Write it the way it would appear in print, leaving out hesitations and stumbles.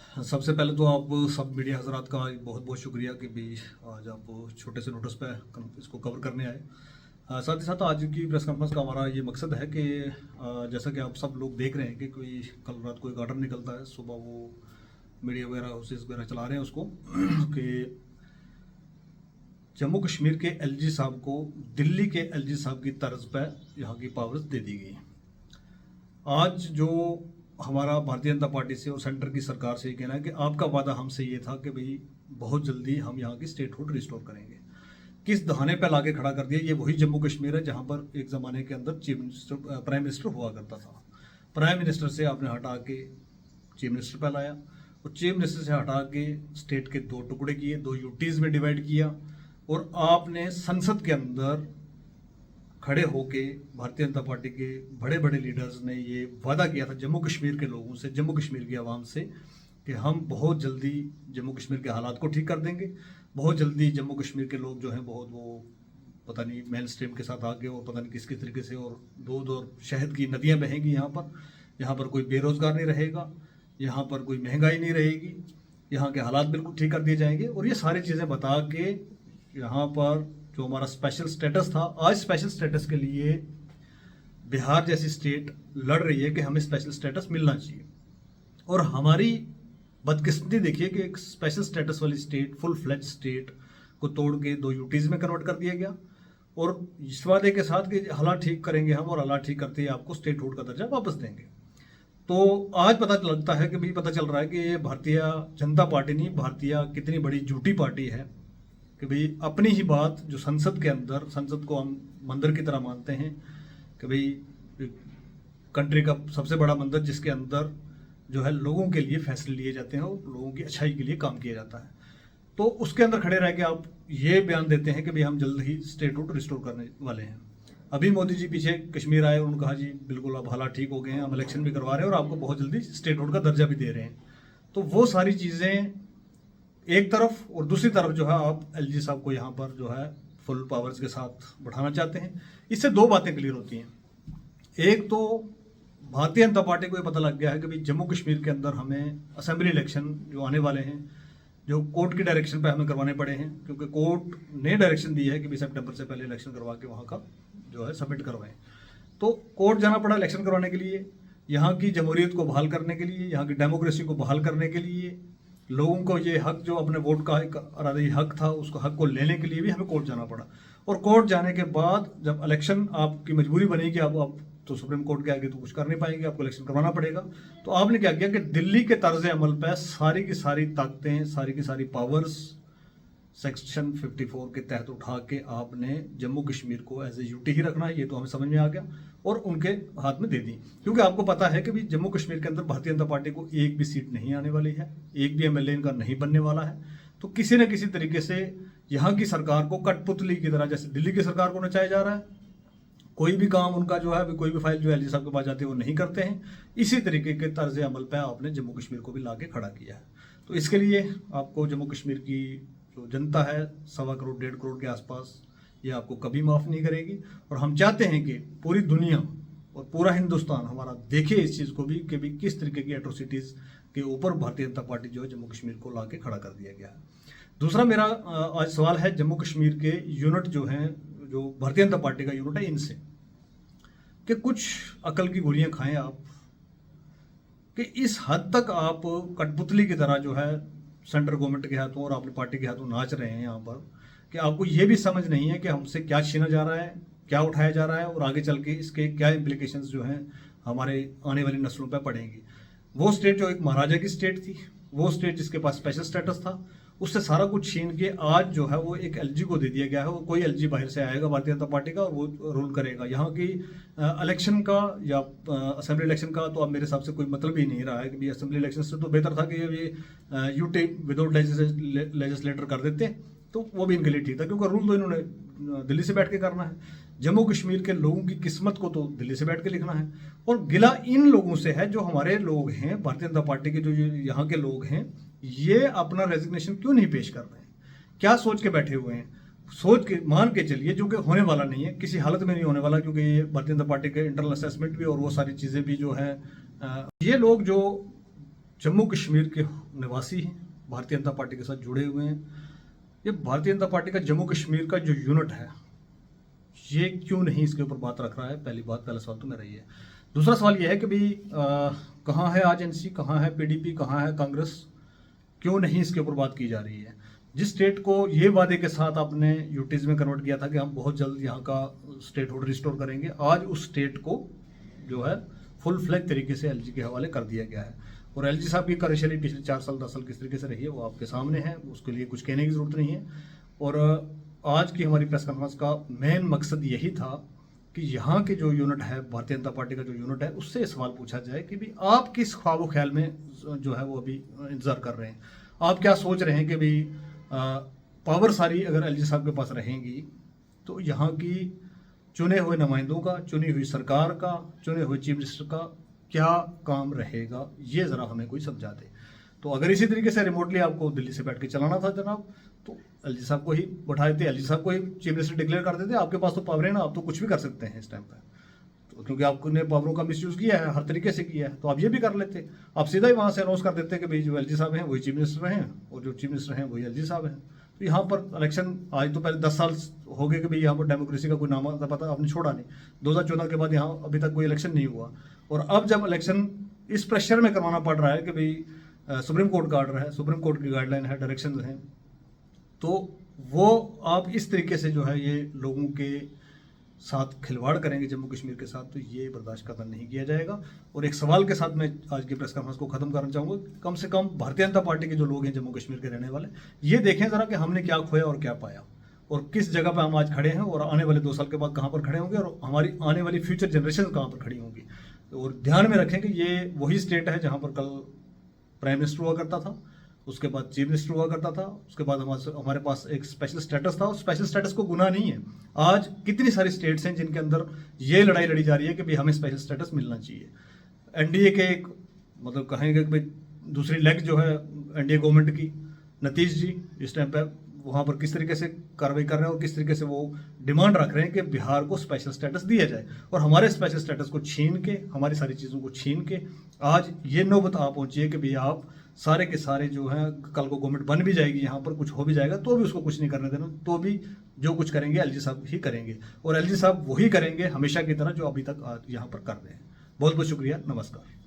सबसे पहले तो आप सब मीडिया हजरात का बहुत बहुत शुक्रिया कि भी आज आप छोटे से नोटिस पे इसको कवर करने आए। साथ ही साथ आज की प्रेस कॉन्फ्रेंस का हमारा ये मकसद है कि जैसा कि आप सब लोग देख रहे हैं कि कोई कल रात को एक ऑर्डर निकलता है, सुबह वो मीडिया वगैरह हाउसेस वगैरह चला रहे हैं उसको कि जम्मू कश्मीर के एलजी साहब को दिल्ली के एलजी साहब की तर्ज पर यहाँ की पावर्स दे दी गई। आज जो हमारा भारतीय जनता पार्टी से और सेंटर की सरकार से ये कहना है कि आपका वादा हमसे ये था कि भाई बहुत जल्दी हम यहाँ की स्टेटहुड रिस्टोर करेंगे। किस दहाने पे लाके खड़ा कर दिया। ये वही जम्मू कश्मीर है जहाँ पर एक ज़माने के अंदर चीफ मिनिस्टर प्राइम मिनिस्टर हुआ करता था। प्राइम मिनिस्टर से आपने हटा के चीफ मिनिस्टर पे लाया और चीफ मिनिस्टर से हटा के स्टेट के दो टुकड़े किए, दो यूटीज़ में डिवाइड किया और आपने संसद के अंदर खड़े होके भारतीय जनता पार्टी के बड़े बड़े लीडर्स ने ये वादा किया था जम्मू कश्मीर के लोगों से, जम्मू कश्मीर की आवाम से कि हम बहुत जल्दी जम्मू कश्मीर के हालात को ठीक कर देंगे। बहुत जल्दी जम्मू कश्मीर के लोग जो हैं बहुत वो पता नहीं मेन स्ट्रीम के साथ आगे और पता नहीं किस किस तरीके से और दूध और शहद की नदियाँ बहेंगी यहाँ पर कोई बेरोजगार नहीं रहेगा, यहाँ पर कोई महंगाई नहीं रहेगी, यहाँ के हालात बिल्कुल ठीक कर दिए जाएंगे। और ये सारी चीज़ें बता के यहाँ पर जो हमारा स्पेशल स्टेटस था, आज स्पेशल स्टेटस के लिए बिहार जैसी स्टेट लड़ रही है कि हमें स्पेशल स्टेटस मिलना चाहिए। और हमारी बदकिस्मती देखिए कि एक स्पेशल स्टेटस वाली स्टेट, फुल फ्लेज स्टेट को तोड़ के दो यूटीज़ में कन्वर्ट कर दिया गया और इस वादे के साथ कि हालात ठीक करेंगे हम और हालात ठीक करते ही आपको स्टेटहुड का दर्जा वापस देंगे। तो आज पता लगता है कि भाई पता चल रहा है कि ये भारतीय जनता पार्टी नहीं, भारतीय कितनी बड़ी झूठी पार्टी है कि भाई अपनी ही बात जो संसद के अंदर, संसद को हम मंदिर की तरह मानते हैं कि भाई कंट्री का सबसे बड़ा मंदिर जिसके अंदर जो है लोगों के लिए फैसले लिए जाते हैं और लोगों की अच्छाई के लिए काम किया जाता है, तो उसके अंदर खड़े रह के आप ये बयान देते हैं कि भाई हम जल्द ही स्टेटहुड रिस्टोर करने वाले हैं। अभी मोदी जी पीछे कश्मीर आए और उन्होंने कहा जी बिल्कुल अब हालात ठीक हो गए हैं, हम इलेक्शन भी करवा रहे हैं और आपको बहुत जल्दी स्टेटहुड का दर्जा भी दे रहे हैं। तो वो सारी चीज़ें एक तरफ और दूसरी तरफ जो है आप एलजी साहब को यहाँ पर जो है फुल पावर्स के साथ बढ़ाना चाहते हैं। इससे दो बातें क्लियर होती हैं। एक तो भारतीय जनता पार्टी को ये पता लग गया है कि भाई जम्मू कश्मीर के अंदर हमें असेंबली इलेक्शन जो आने वाले हैं, जो कोर्ट की डायरेक्शन पे हमें करवाने पड़े हैं, क्योंकि कोर्ट ने डायरेक्शन दी है कि भाई सितंबर से पहले इलेक्शन करवा के वहाँ का जो है सबमिट करवाएं। तो कोर्ट जाना पड़ा इलेक्शन करवाने के लिए, यहाँ की जमहूरियत को बहाल करने के लिए, यहाँ की डेमोक्रेसी को बहाल करने के लिए, लोगों को ये हक जो अपने वोट का एक अरादी हक था उसको हक को लेने के लिए भी हमें कोर्ट जाना पड़ा। और कोर्ट जाने के बाद जब इलेक्शन आपकी मजबूरी बनी कि आप तो सुप्रीम कोर्ट के आगे तो कुछ कर नहीं पाएंगे, आपको इलेक्शन करवाना पड़ेगा, तो आपने क्या किया कि दिल्ली के तर्ज अमल पर सारी की सारी ताकतें, सारी की सारी पावर्स सेक्शन 54 के तहत उठा के आपने जम्मू कश्मीर को एज ए यूटी ही रखना है, ये तो हमें समझ में आ गया, और उनके हाथ में दे दी। क्योंकि आपको पता है कि भी जम्मू कश्मीर के अंदर भारतीय जनता पार्टी को एक भी सीट नहीं आने वाली है, एक भी एमएलए इनका नहीं बनने वाला है। तो किसी न किसी तरीके से यहाँ की सरकार को कठपुतली की तरह, जैसे दिल्ली की सरकार को नचाया जा रहा है, कोई भी काम उनका जो है, कोई भी फाइल जो एलजी साहब के पास जाती है वो नहीं करते हैं, इसी तरीके के तर्ज अमल पर आपने जम्मू कश्मीर को भी ला के खड़ा किया है। तो इसके लिए आपको जम्मू कश्मीर की जो जनता है 1.25 करोड़ 1.5 करोड़ के आसपास, ये आपको कभी माफ़ नहीं करेगी। और हम चाहते हैं कि पूरी दुनिया और पूरा हिंदुस्तान हमारा देखे इस चीज़ को भी कि भी किस तरीके की एट्रोसिटीज़ के ऊपर भारतीय जनता पार्टी जो है जम्मू कश्मीर को ला के खड़ा कर दिया गया है। दूसरा मेरा आज सवाल है जम्मू कश्मीर के यूनिट जो हैं, जो भारतीय जनता पार्टी का यूनिट है, इनसे कि कुछ अकल की गोलियां खाएं आप, कि इस हद तक आप कठपुतली की तरह जो है सेंट्रल गवर्नमेंट के हाथों और अपनी पार्टी के हाथों नाच रहे हैं यहाँ पर, कि आपको ये भी समझ नहीं है कि हमसे क्या छीना जा रहा है, क्या उठाया जा रहा है और आगे चल के इसके क्या इम्प्लीकेशंस जो हैं हमारे आने वाली नस्लों पर पड़ेंगी। वो स्टेट जो एक महाराजा की स्टेट थी, वो स्टेट जिसके पास स्पेशल स्टेटस था, उससे सारा कुछ छीन के आज जो है वो एक एलजी को दे दिया गया है। वो कोई एलजी बाहर से आएगा भारतीय जनता पार्टी का, वो रूल करेगा। यहाँ की इलेक्शन का या असेंबली इलेक्शन का तो अब मेरे हिसाब से कोई मतलब ही नहीं रहा है कि भाई असेंबली इलेक्शन से तो बेहतर था कि ये यूटी विदाउट लेजिस्लेटर कर देते, तो वो भी इनके लिए ठीक था, क्योंकि रूल तो इन्होंने दिल्ली से बैठ के करना है। जम्मू कश्मीर के लोगों की किस्मत को तो दिल्ली से बैठ के लिखना है। और गिला इन लोगों से है जो हमारे लोग हैं, भारतीय जनता पार्टी के जो यहाँ के लोग हैं, ये अपना रेजिग्नेशन क्यों नहीं पेश कर रहे हैं, क्या सोच के बैठे हुए हैं। सोच के मान के चलिए, जो कि होने वाला नहीं है, किसी हालत में नहीं होने वाला, क्योंकि ये भारतीय जनता पार्टी के इंटरनल असेसमेंट भी और वो सारी चीज़ें भी जो है, ये लोग जो जम्मू कश्मीर के निवासी हैं, भारतीय जनता पार्टी के साथ जुड़े हुए हैं। ये भारतीय जनता पार्टी का जम्मू कश्मीर का जो यूनिट है, ये क्यों नहीं इसके ऊपर बात रख रहा है? पहला सवाल तो मेरा ये है। दूसरा सवाल ये है कि भाई कहाँ है आज एनसी, कहाँ है पीडीपी, कहाँ है कांग्रेस? क्यों नहीं इसके ऊपर बात की जा रही है? जिस स्टेट को ये वादे के साथ आपने यूटीज में कन्वर्ट किया था कि हम बहुत जल्द यहाँ का स्टेट हुड रिस्टोर करेंगे, आज उस स्टेट को जो है फुल फ्लैग तरीके से एलजी के हवाले कर दिया गया है। और एलजी साहब की कार्यशैली पिछले 4 साल 10 साल किस तरीके से रही है वो आपके सामने है, उसके लिए कुछ कहने की जरूरत नहीं है। और आज की हमारी प्रेस कॉन्फ्रेंस का मेन मकसद यही था कि यहाँ के जो यूनिट है, भारतीय जनता पार्टी का जो यूनिट है, उससे सवाल पूछा जाए कि भाई आप किस ख्वाब ख्याल में जो है वो अभी इंतजार कर रहे हैं, आप क्या सोच रहे हैं कि भाई पावर सारी अगर एलजी साहब के पास रहेंगी तो यहाँ की चुने हुए नुमाइंदों का, चुनी हुई सरकार का, चुने हुए चीफ मिनिस्टर का क्या काम रहेगा, ये ज़रा हमें कोई समझा दे। तो अगर इसी तरीके से रिमोटली आपको दिल्ली से बैठ के चलाना था जनाब, तो एलजी साहब को ही बैठा देते, एलजी साहब को ही चीफ मिनिस्टर डिक्लेयर कर देते। आपके पास तो पावर है ना, आप तो कुछ भी कर सकते हैं इस टाइम पर, तो क्योंकि आपने पावरों का मिसयूज़ किया है, हर तरीके से किया है, तो आप ये भी कर लेते। आप सीधा ही वहाँ से अनाउंस कर देते कि भाई जो एलजी साहब हैं वही चीफ मिनिस्टर हैं और जो चीफ मिनिस्टर हैं वही एलजी साहब हैं। तो यहाँ पर इलेक्शन आज तो पहले 10 साल हो गए कि भाई यहाँ पर डेमोक्रेसी का कोई नाम आता पता आपने छोड़ा नहीं। 2014 के बाद यहाँ अभी तक कोई इलेक्शन नहीं हुआ, और अब जब इलेक्शन इस प्रेशर में करवाना पड़ रहा है कि भाई सुप्रीम कोर्ट का ऑर्डर है, सुप्रीम कोर्ट की गाइडलाइन है, डायरेक्शन हैं, तो वो आप इस तरीके से जो है ये लोगों के साथ खिलवाड़ करेंगे जम्मू कश्मीर के साथ, तो ये बर्दाश्त करना नहीं किया जाएगा। और एक सवाल के साथ मैं आज की प्रेस कॉन्फ्रेंस को खत्म करना चाहूँगा, कम से कम भारतीय जनता पार्टी के जो लोग हैं जम्मू कश्मीर के रहने वाले, ये देखें ज़रा कि हमने क्या खोया और क्या पाया, और किस जगह पर हम आज खड़े हैं, और आने वाले 2 साल के बाद कहाँ पर खड़े होंगे, और हमारी आने वाली फ्यूचर जनरेशन कहाँ पर खड़ी होंगी। और ध्यान में रखें कि ये वही स्टेट है जहाँ पर कल प्राइम मिनिस्टर हुआ करता था, उसके बाद चीफ मिनिस्टर हुआ करता था, उसके बाद हमारे पास एक स्पेशल स्टेटस था, और स्पेशल स्टेटस को गुनाह नहीं है। आज कितनी सारी स्टेट्स हैं जिनके अंदर ये लड़ाई लड़ी जा रही है कि भाई हमें स्पेशल स्टेटस मिलना चाहिए। एनडीए के एक मतलब कहेंगे कि भाई दूसरी लेग जो है एनडीए गवर्नमेंट की, नीतीश जी इस टाइम पर वहाँ पर किस तरीके से कार्रवाई कर रहे हैं और किस तरीके से वो डिमांड रख रहे हैं कि बिहार को स्पेशल स्टेटस दिया जाए, और हमारे स्पेशल स्टेटस को छीन के, हमारी सारी चीज़ों को छीन के आज ये नौबत आ पहुंची है कि भाई आप सारे के सारे जो हैं, कल को गवर्नमेंट बन भी जाएगी, यहाँ पर कुछ हो भी जाएगा तो भी उसको कुछ नहीं करने देना, तो भी जो कुछ करेंगे एलजी साहब ही करेंगे, और एलजी साहब वही करेंगे हमेशा की तरह जो अभी तक यहाँ पर कर रहे हैं। बहुत बहुत शुक्रिया, नमस्कार।